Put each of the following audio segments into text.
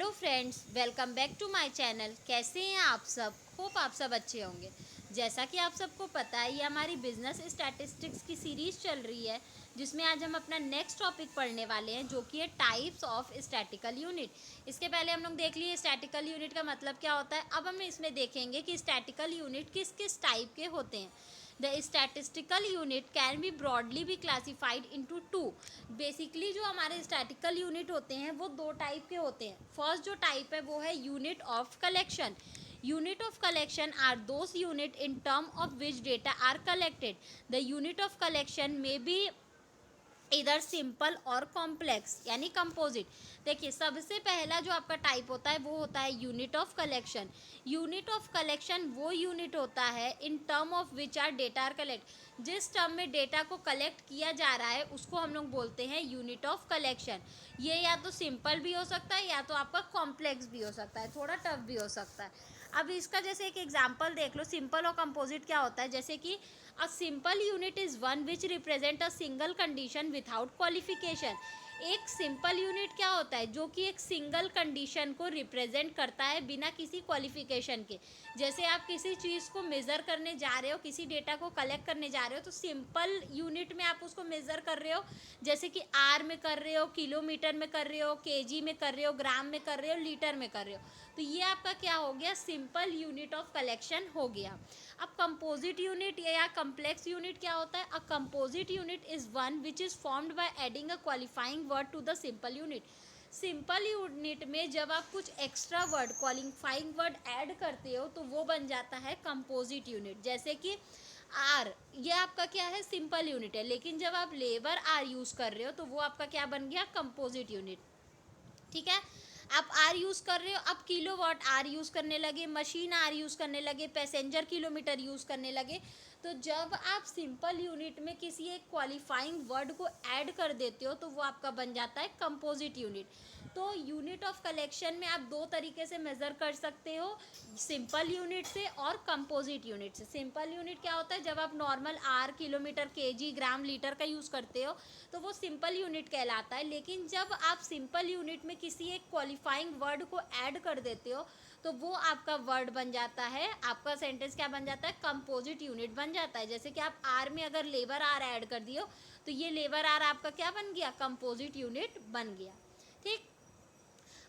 Hello friends, welcome back to my channel. कैसे हैं आप सब? होप आप सब अच्छे होंगे। जैसा कि आप सबको पता है, ये हमारी बिजनेस स्टैटिस्टिक्स की सीरीज़ चल रही है, जिसमें आज हम अपना नेक्स्ट टॉपिक पढ़ने वाले हैं, जो कि है टाइप्स ऑफ स्टैटिकल यूनिट। इसके पहले हम लोग देख लिए स्टैटिकल यूनिट का मतलब क्या होता है। अब हम इसमें देखेंगे कि स्टैटिकल यूनिट किस किस टाइप के होते हैं। The statistical unit can be broadly be classified into two. Basically जो हमारे स्टैटिकल यूनिट होते हैं वो दो टाइप के होते हैं। फर्स्ट जो टाइप है वो है unit of collection. Unit of collection are those unit in term of which data are collected. The unit of collection may be either simple और कॉम्प्लेक्स यानी कंपोजिट। देखिए, सबसे पहला जो आपका टाइप होता है वो होता है unit of collection. Unit of collection वो यूनिट होता है in term of which are data are collect. जिस टर्म में डेटा को कलेक्ट किया जा रहा है उसको हम लोग बोलते हैं यूनिट ऑफ कलेक्शन। ये या तो सिंपल भी हो सकता है या तो आपका कॉम्प्लेक्स भी हो सकता है, थोड़ा टफ भी हो सकता है। अब इसका जैसे एक एग्जांपल देख लो, सिंपल और कंपोजिट क्या होता है। जैसे कि a simple unit is one which represent a single condition without qualification. एक सिंपल यूनिट क्या होता है? जो कि एक सिंगल कंडीशन को रिप्रेजेंट करता है बिना किसी क्वालिफिकेशन के। जैसे आप किसी चीज़ को मेज़र करने जा रहे हो, किसी डेटा को कलेक्ट करने जा रहे हो, तो सिंपल यूनिट में आप उसको मेज़र कर रहे हो। जैसे कि आर में कर रहे हो, किलोमीटर में कर रहे हो, केजी में कर रहे हो, ग्राम में कर रहे हो, लीटर में कर रहे हो। तो ये आपका क्या हो गया? सिंपल यूनिट ऑफ कलेक्शन हो गया। अब कंपोजिट यूनिट या कम्प्लेक्स यूनिट क्या होता है? A composite unit is one which is formed by adding a qualifying word to the simple unit. Simple unit में जब आप कुछ extra word, qualifying word add करते हो तो वो बन जाता है कंपोजिट यूनिट। जैसे कि आर, ये आपका क्या है? सिंपल यूनिट है, लेकिन जब आप लेबर आर यूज कर रहे हो तो वो आपका क्या बन गया? Composite unit. ठीक है, आप आर यूज़ कर रहे हो, अब किलो वाट आर यूज़ करने लगे, मशीन आर यूज़ करने लगे, पैसेंजर किलोमीटर यूज़ करने लगे। तो जब आप सिंपल यूनिट में किसी एक क्वालिफाइंग वर्ड को ऐड कर देते हो तो वो आपका बन जाता है कंपोजिट यूनिट। तो यूनिट ऑफ कलेक्शन में आप दो तरीके से मेज़र कर सकते हो, सिंपल यूनिट से और कंपोजिट यूनिट से। सिंपल यूनिट क्या होता है? जब आप normal are, kilometre, KG, gram, litre का यूज़ करते हो तो वो सिंपल यूनिट कहलाता है। लेकिन जब आप सिंपल यूनिट में किसी एक क्वालिफाइंग वर्ड को ऐड कर देते हो तो वो आपका वर्ड बन जाता है, आपका सेंटेंस क्या बन जाता है? कंपोजिट यूनिट बन जाता है। जैसे कि आप आर में अगर लेबर आर ऐड कर दियो तो ये लेबर आर आपका क्या बन गया? कंपोजिट यूनिट बन गया। ठीक।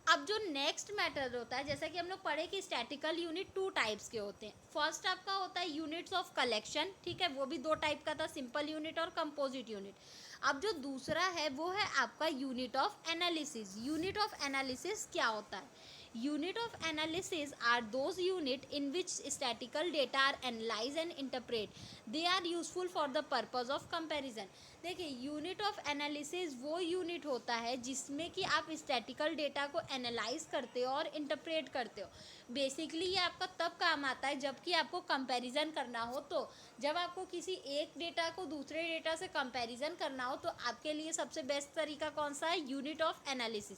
अब जो नेक्स्ट मैटर होता है, जैसा कि हम लोग पढ़े कि स्टैटिकल यूनिट टू टाइप्स के होते हैं। फर्स्ट आपका होता है यूनिट्स ऑफ कलेक्शन। ठीक है, वो भी दो टाइप का था, सिंपल यूनिट और कंपोजिट यूनिट। अब जो दूसरा है वो है आपका unit of analysis. Unit of analysis क्या होता है? Unit of analysis are those unit in which statistical data are analyze and interpret. They are useful for the purpose of comparison. देखिए, यूनिट ऑफ एनालिसिस वो unit होता है जिसमें कि आप स्टैटिकल डेटा को एनालाइज करते हो और इंटरप्रेट करते हो। बेसिकली ये आपका तब काम आता है जबकि आपको कंपैरिजन करना हो। तो जब आपको किसी एक डेटा को दूसरे डेटा से कंपैरिजन करना हो तो आपके लिए सबसे बेस्ट तरीका कौन सा है? Unit of analysis.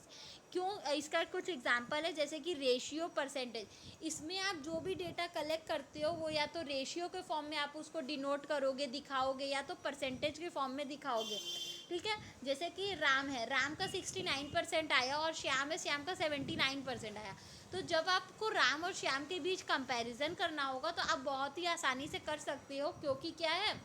क्यों? इसका कुछ एग्जांपल है, जैसे कि रेशियो, परसेंटेज। इसमें आप जो भी डेटा कलेक्ट करते हो वो या तो रेशियो के फॉर्म में आप उसको डिनोट करोगे, दिखाओगे, या तो परसेंटेज के फॉर्म में दिखाओगे। ठीक है, जैसे कि राम है, राम का 69% आया और श्याम है, श्याम का 79% आया। तो जब आपको राम और श्याम के बीच कंपैरिजन करना होगा तो आप बहुत ही आसानी से कर सकते हो, क्योंकि क्या है,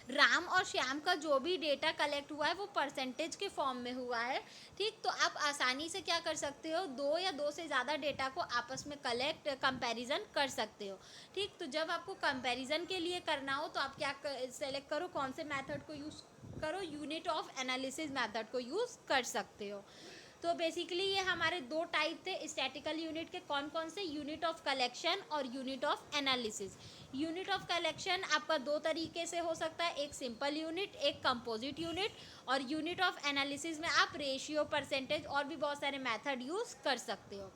राम और श्याम का जो भी डेटा कलेक्ट हुआ है वो परसेंटेज के फॉर्म में हुआ है। ठीक, तो आप आसानी से क्या कर सकते हो? दो या दो से ज़्यादा डेटा को आपस में कलेक्ट, कंपैरिजन कर सकते हो। ठीक, तो जब आपको कंपैरिजन के लिए करना हो तो आप क्या सेलेक्ट करो? कौन से मेथड को यूज़ करो? यूनिट ऑफ एनालिसिस मेथड को यूज़ कर सकते हो। तो बेसिकली ये हमारे दो टाइप थे स्टैटिकल यूनिट के। कौन कौन से? यूनिट ऑफ कलेक्शन और unit of analysis. Unit of collection आपका दो तरीके से हो सकता है, एक सिंपल यूनिट, एक कंपोजिट यूनिट। और यूनिट ऑफ एनालिसिस में आप रेशियो, परसेंटेज और भी बहुत सारे मेथड यूज़ कर सकते हो।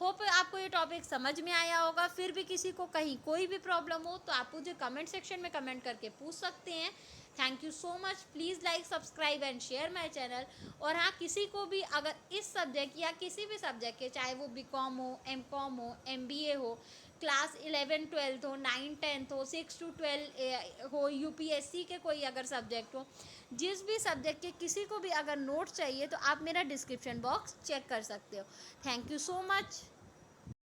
होप आपको ये टॉपिक समझ में आया होगा। फिर भी किसी को कहीं कोई भी प्रॉब्लम हो तो आप मुझे कमेंट सेक्शन में कमेंट करके पूछ सकते हैं। Thank you so much. Please like, subscribe and share my channel. और हाँ, किसी को भी अगर इस सब्जेक्ट या किसी भी सब्जेक्ट के, चाहे वो बीकॉम हो, एमकॉम हो, एमबीए हो, क्लास 11 12 हो, 9 10 हो, 6 to 12 हो, यूपीएससी के कोई अगर सब्जेक्ट हो, जिस भी सब्जेक्ट के किसी को भी अगर नोट्स चाहिए तो आप मेरा डिस्क्रिप्शन बॉक्स चेक कर सकते हो। Thank you so much.